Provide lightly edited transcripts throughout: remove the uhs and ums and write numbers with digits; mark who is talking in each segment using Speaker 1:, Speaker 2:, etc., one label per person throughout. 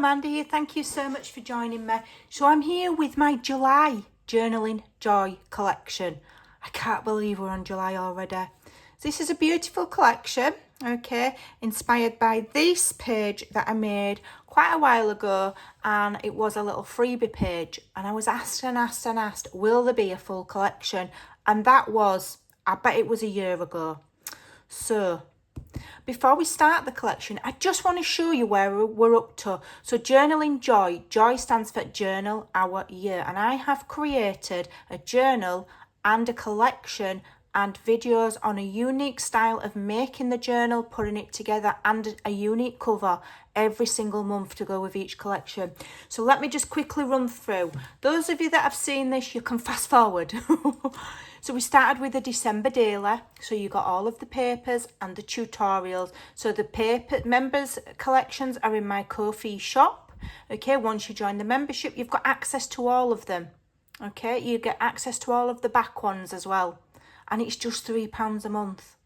Speaker 1: Amanda here. Thank you so much for joining me. So I'm here with my July Journaling Joy collection. I can't believe we're on July already. This is a beautiful collection, okay, inspired by this page that I made quite a while ago, and it was a little freebie page, and I was asked, will there be a full collection? And that was, I bet it was a year ago. So before we start the collection, I just want to show you where we're up to. So Journaling Joy, Joy stands for Journal Our Year, and I have created a journal and a collection and videos on a unique style of making the journal, putting it together, and a unique cover every single month to go with each collection. So let me just quickly run through. Those of you that have seen this, you can fast forward. So we started with the December daily. So you got all of the papers and the tutorials. So the paper members collections are in my Ko-fi shop. Okay, once you join the membership, you've got access to all of them. Okay, you get access to all of the back ones as well. And it's just £3 a month.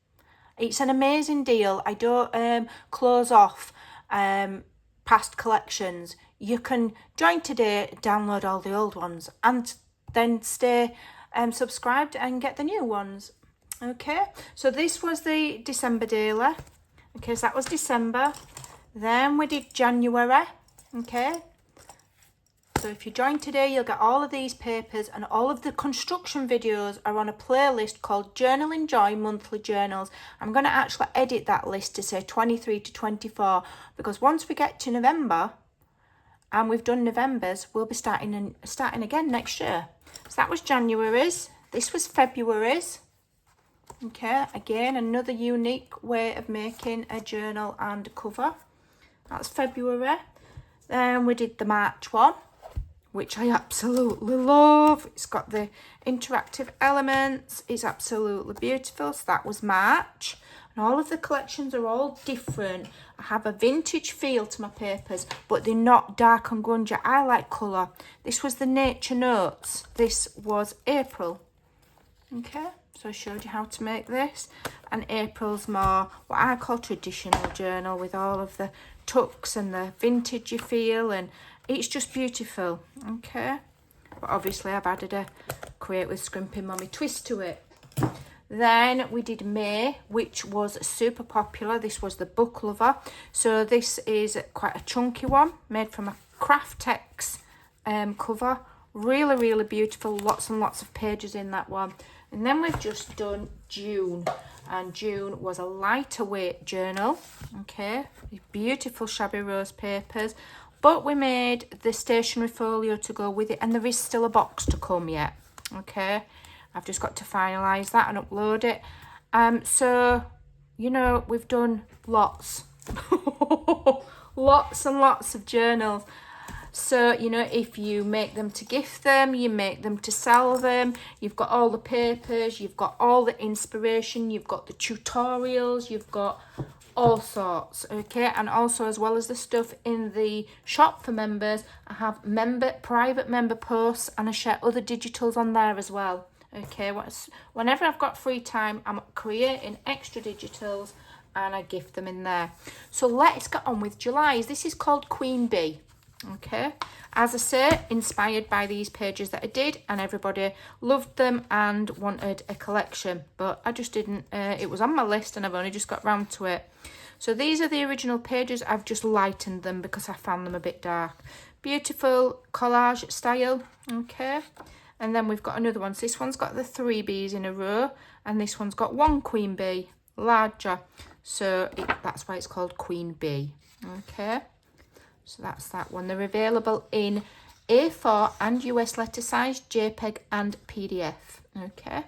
Speaker 1: It's an amazing deal. I don't close off past collections. You can join today, download all the old ones, and then stay subscribed and get the new ones. Okay, so this was the December daily. Okay, so that was December. Then we did January. Okay, so if you join today, you'll get all of these papers, and all of the construction videos are on a playlist called Journaling Joy Monthly Journals. I'm going to actually edit that list to say 23 to 24, because once we get to November and we've done November's, we'll be starting again next year. So that was January's. This was February's. Okay, again, another unique way of making a journal and a cover. That's February. Then we did the March one, which I absolutely love. It's got the interactive elements. It's absolutely beautiful. So that was March. And all of the collections are all different. I have a vintage feel to my papers, but they're not dark and grungy. I like colour. This was the Nature Notes. This was April. Okay, so I showed you how to make this. And April's more what I call traditional journal, with all of the tucks and the vintagey feel, and it's just beautiful. Okay, but obviously I've added a Create with Scrimpingmommy twist to it. Then we did May, which was super popular. This was the Book Lover. So this is quite a chunky one, made from a Craftex cover. Really, really beautiful. Lots and lots of pages in that one. And then we've just done June. And June was a lighter weight journal. Okay, beautiful shabby rose papers. But we made the stationery folio to go with it, and there is still a box to come yet. Okay, I've just got to finalise that and upload it. So, you know, we've done lots. Lots and lots of journals. So, you know, if you make them to gift them, you make them to sell them, you've got all the papers, you've got all the inspiration, you've got the tutorials, you've got all sorts. Okay, and also, as well as the stuff in the shop for members, I have private member posts, and I share other digitals on there as well. Okay, whenever I've got free time, I'm creating extra digitals and I gift them in there. So let's get on with July's. This is called Queen Bee. Okay, as I say, inspired by these pages that I did, and everybody loved them and wanted a collection, but I just didn't. It was on my list and I've only just got round to it. So these are the original pages. I've just lightened them because I found them a bit dark. Beautiful collage style. Okay, and then we've got another one. So this one's got the 3 bees in a row, and this one's got 1 queen bee, larger. So that's why it's called Queen Bee. Okay, so that's that one. They're available in A4 and US letter size, JPEG and PDF. Okay,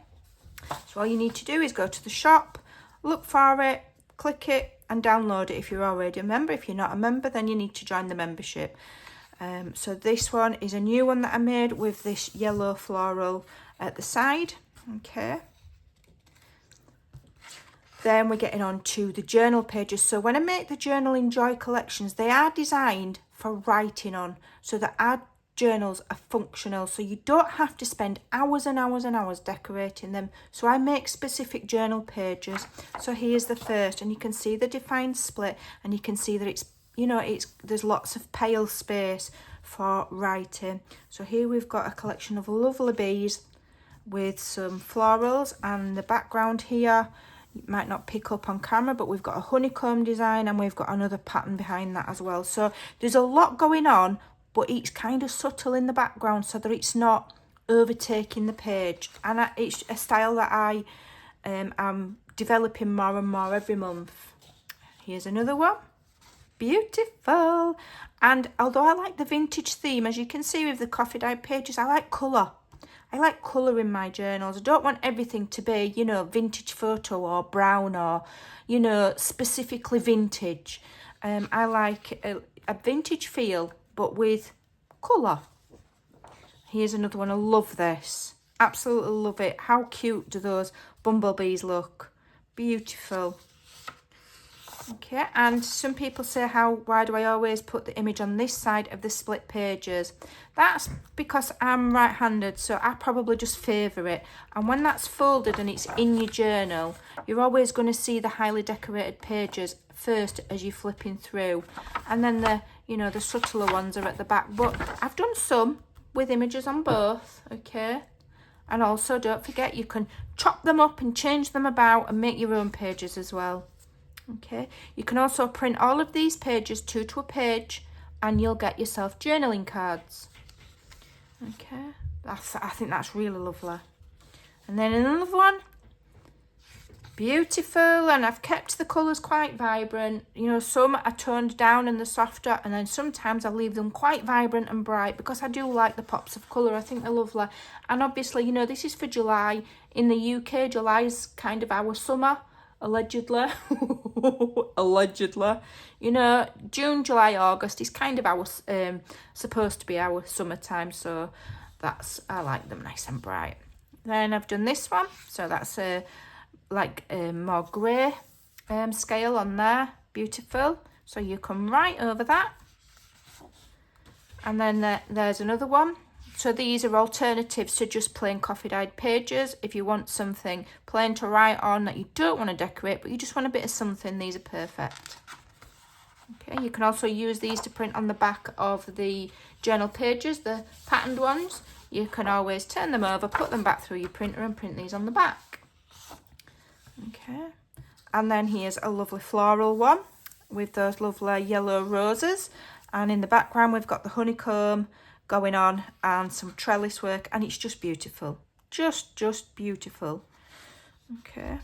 Speaker 1: so all you need to do is go to the shop, look for it, click it and download it if you're already a member. If you're not a member, then you need to join the membership. So this one is a new one that I made with this yellow floral at the side. Okay, then we're getting on to the journal pages. So when I make the Journaling Joy collections, they are designed for writing on, so that our journals are functional, so you don't have to spend hours and hours and hours decorating them. So I make specific journal pages. So here's the first, and you can see the defined split, and you can see that it's you know, there's lots of pale space for writing. So here we've got a collection of lovely bees with some florals, and the background here, you might not pick up on camera, but we've got a honeycomb design and we've got another pattern behind that as well. So there's a lot going on, but it's kind of subtle in the background so that it's not overtaking the page. And it's a style that I am developing more and more every month. Here's another one. Beautiful. And although I like the vintage theme, as you can see with the coffee dyed pages, I like colour. I like colour in my journals. I don't want everything to be, you know, vintage photo or brown or, you know, specifically vintage. I like a vintage feel, but with colour. Here's another one. I love this. Absolutely love it. How cute do those bumblebees look? Beautiful. Okay, and some people say, why do I always put the image on this side of the split pages? That's because I'm right-handed, so I probably just favour it. And when that's folded and it's in your journal, you're always going to see the highly decorated pages first as you're flipping through. And then the, you know, the subtler ones are at the back. But I've done some with images on both, okay? And also, don't forget, you can chop them up and change them about and make your own pages as well. Okay, you can also print all of these pages two to a page and you'll get yourself journaling cards. Okay, I think that's really lovely. And then another one. Beautiful, and I've kept the colours quite vibrant. You know, some are toned down and they're softer, and then sometimes I leave them quite vibrant and bright because I do like the pops of colour. I think they're lovely. And obviously, you know, this is for July. In the UK, July is kind of our summer. Allegedly. Allegedly. You know, June, July, August is kind of our supposed to be our summertime, so I like them nice and bright. Then I've done this one, so that's like a more grey scale on there. Beautiful. So you come right over that. And then there's another one. So these are alternatives to just plain coffee dyed pages. If you want something plain to write on that you don't want to decorate, but you just want a bit of something, these are perfect. Okay, you can also use these to print on the back of the journal pages, the patterned ones. You can always turn them over, put them back through your printer and print these on the back. Okay, and then here's a lovely floral one with those lovely yellow roses. And in the background, we've got the honeycomb going on and some trellis work, and it's just beautiful. Just beautiful. Okay.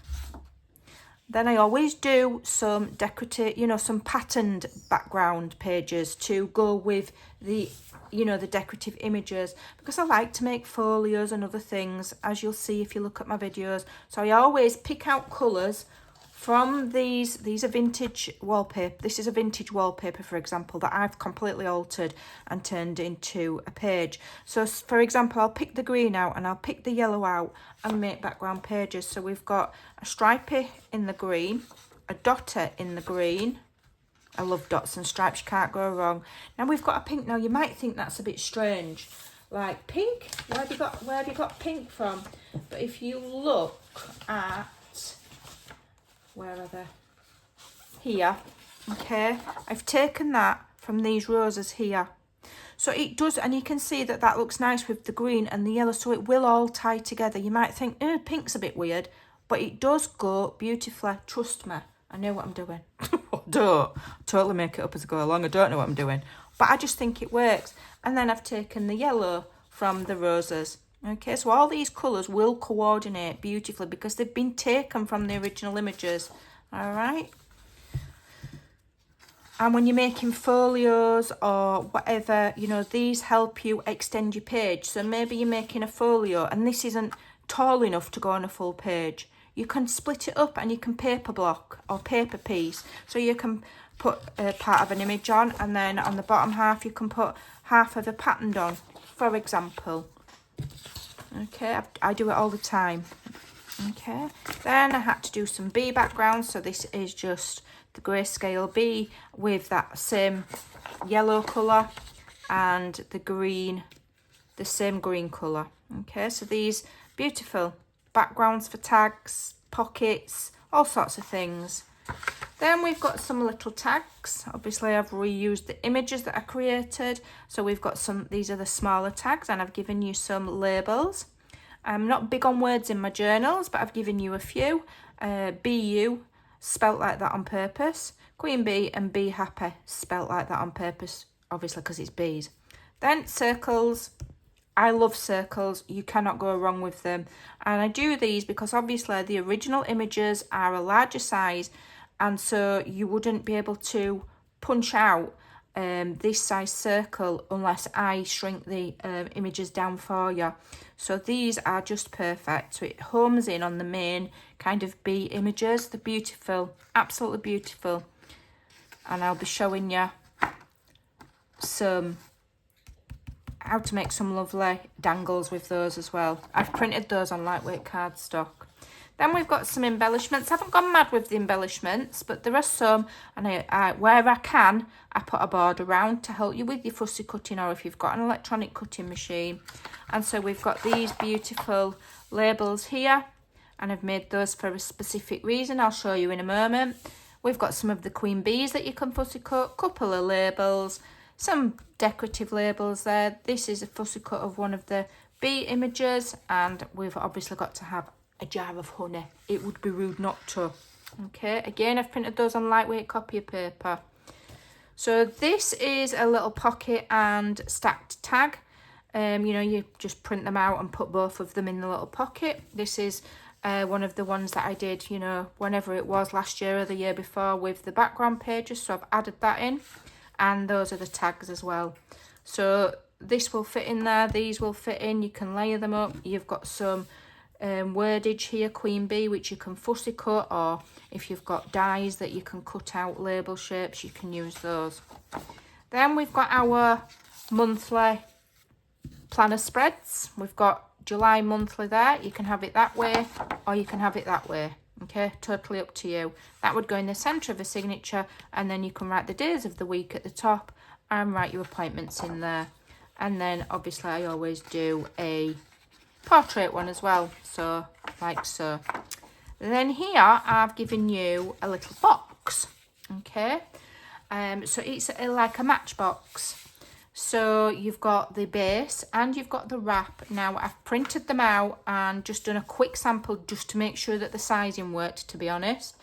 Speaker 1: Then I always do some decorative, you know, some patterned background pages to go with the, you know, the decorative images, because I like to make folios and other things, as you'll see if you look at my videos. So I always pick out colours from these are vintage wallpaper. This is a vintage wallpaper, for example, that I've completely altered and turned into a page. So, for example, I'll pick the green out and I'll pick the yellow out and make background pages. So we've got a stripy in the green, a dotter in the green. I love dots and stripes, you can't go wrong. Now we've got a pink. Now you might think that's a bit strange. Like, pink? Where have you got pink from? But if you look at, where are they? Here, okay, I've taken that from these roses here. So it does, and you can see that that looks nice with the green and the yellow, so it will all tie together. You might think, pink's a bit weird, but it does go beautifully. Trust me, I know what I'm doing. I don't totally make it up as I go along. I don't know what I'm doing, but I just think it works. And then I've taken the yellow from the roses. Okay, so all these colours will coordinate beautifully because they've been taken from the original images. All right. And when you're making folios or whatever, you know, these help you extend your page. So maybe you're making a folio and this isn't tall enough to go on a full page. You can split it up and you can paper block or paper piece. So you can put a part of an image on, and then on the bottom half you can put half of a pattern on, for example. Okay, I do it all the time. Okay, then I had to do some bee backgrounds. So this is just the grayscale bee with that same yellow colour and the green, the same green colour. Okay, so these beautiful backgrounds for tags, pockets, all sorts of things. Then we've got some little tags. Obviously I've reused the images that I created. So we've got some, these are the smaller tags, and I've given you some labels. I'm not big on words in my journals, but I've given you a few. BU, spelt like that on purpose. Queen bee and be happy, spelt like that on purpose, obviously because it's bees. Then circles. I love circles. You cannot go wrong with them. And I do these because obviously the original images are a larger size, and so you wouldn't be able to punch out this size circle unless I shrink the images down for you. So these are just perfect. So it homes in on the main kind of bee images. They're beautiful, absolutely beautiful. And I'll be showing you some how to make some lovely dangles with those as well. I've printed those on lightweight cardstock. Then we've got some embellishments. I haven't gone mad with the embellishments, but there are some, and where I can, I put a board around to help you with your fussy cutting, or if you've got an electronic cutting machine. And so we've got these beautiful labels here, and I've made those for a specific reason. I'll show you in a moment. We've got some of the queen bees that you can fussy cut, couple of labels, some decorative labels there. This is a fussy cut of one of the bee images, and we've obviously got to have a jar of honey. It would be rude not to. Okay, again, I've printed those on lightweight copy paper. So this is a little pocket and stacked tag. You know, you just print them out and put both of them in the little pocket. This is one of the ones that I did, you know, whenever it was, last year or the year before, with the background pages. So I've added that in, and those are the tags as well. So this will fit in there, these will fit in, you can layer them up. You've got some wordage here, queen bee, which you can fussy cut, or if you've got dies that you can cut out label shapes, you can use those. Then we've got our monthly planner spreads. We've got July monthly there. You can have it that way, or you can have it that way. Okay, totally up to you. That would go in the centre of a signature, and then you can write the days of the week at the top and write your appointments in there. And then obviously I always do a portrait one as well, so like so. Then here I've given you a little box. Okay, so it's like a matchbox. So you've got the base and you've got the wrap. Now I've printed them out and just done a quick sample just to make sure that the sizing worked, to be honest.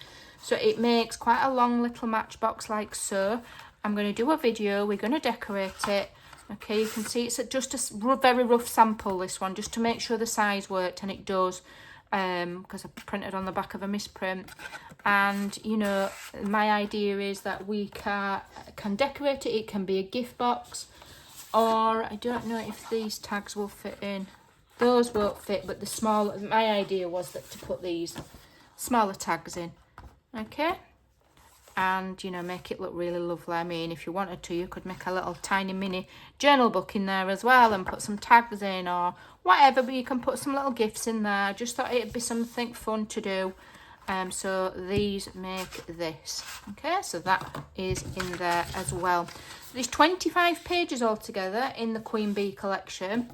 Speaker 1: So it makes quite a long little matchbox like so. I'm going to do a video, we're going to decorate it. Okay, you can see it's just a very rough sample, this one, just to make sure the size worked, and it does, because I printed on the back of a misprint. And, you know, my idea is that we can decorate it. It can be a gift box, or I don't know if these tags will fit in. Those won't fit, but the small, my idea was that to put these smaller tags in. Okay, and, you know, make it look really lovely. I mean, if you wanted to, you could make a little tiny mini journal book in there as well and put some tags in or whatever, but you can put some little gifts in there. I just thought it'd be something fun to do. So these make this. Okay, so that is in there as well. There's 25 pages altogether in the Queen Bee collection.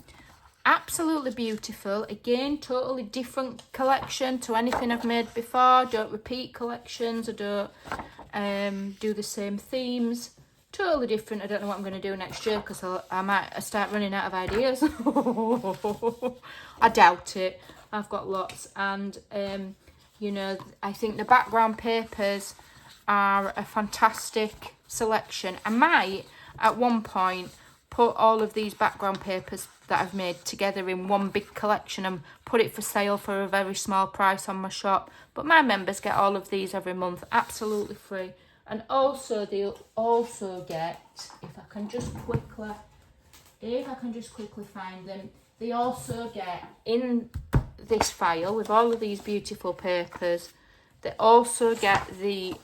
Speaker 1: Absolutely beautiful. Again, totally different collection to anything I've made before. Don't repeat collections, or don't do the same themes. Totally different. I don't know what I'm going to do next year, because I might start running out of ideas. I doubt it. I've got lots. And you know, I think the background papers are a fantastic selection. I might at one point put all of these background papers that I've made together in one big collection and put it for sale for a very small price on my shop. But my members get all of these every month, absolutely free. And also they'll also get, if I can just quickly find them, they also get in this file with all of these beautiful papers, they also get the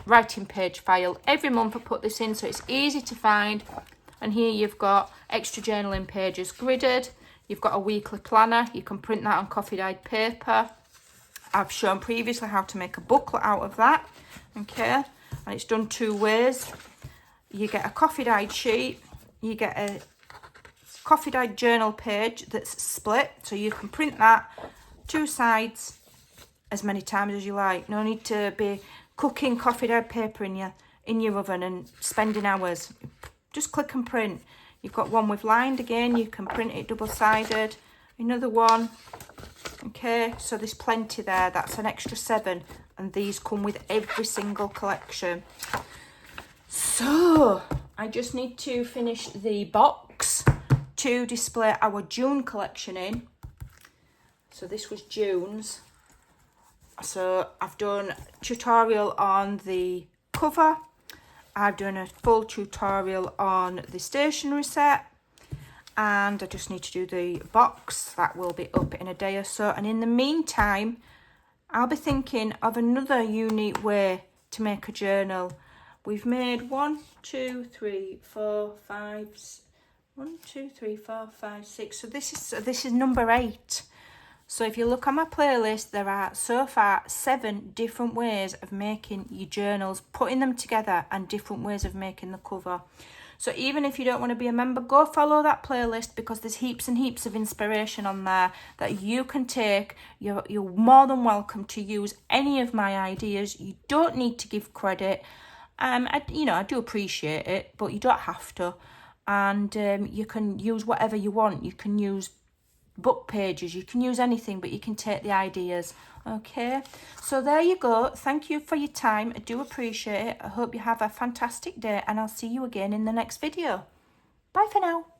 Speaker 1: writing page file. Every month I put this in, so it's easy to find. And here you've got extra journaling pages gridded. You've got a weekly planner. You can print that on coffee dyed paper. I've shown previously how to make a booklet out of that. Okay, and it's done two ways. You get a coffee dyed sheet. You get a coffee dyed journal page that's split, so you can print that two sides as many times as you like. No need to be cooking coffee dyed paper in your oven and spending hours. Just click and print. You've got one with lined again, you can print it double-sided. Another one. Okay, so there's plenty there. That's an extra 7, and these come with every single collection. So I just need to finish the box to display our June collection in. So this was June's. So I've done a tutorial on the cover. I've done a full tutorial on the stationery set. And I just need to do the box. That will be up in a day or so. And in the meantime, I'll be thinking of another unique way to make a journal. We've made 1, 2, 3, 4, 5, 1, 2, 3, 4, 5, 6. So this is number 8. So if you look on my playlist, there are so far 7 different ways of making your journals, putting them together, and different ways of making the cover. So even if you don't want to be a member, go follow that playlist, because there's heaps and heaps of inspiration on there that you can take. You're more than welcome to use any of my ideas. You don't need to give credit. I do appreciate it, but you don't have to. And you can use whatever you want. You can use book pages, you can use anything, but you can take the ideas. Okay, so there you go. Thank you for your time. I do appreciate it. I hope you have a fantastic day, and I'll see you again in the next video. Bye for now.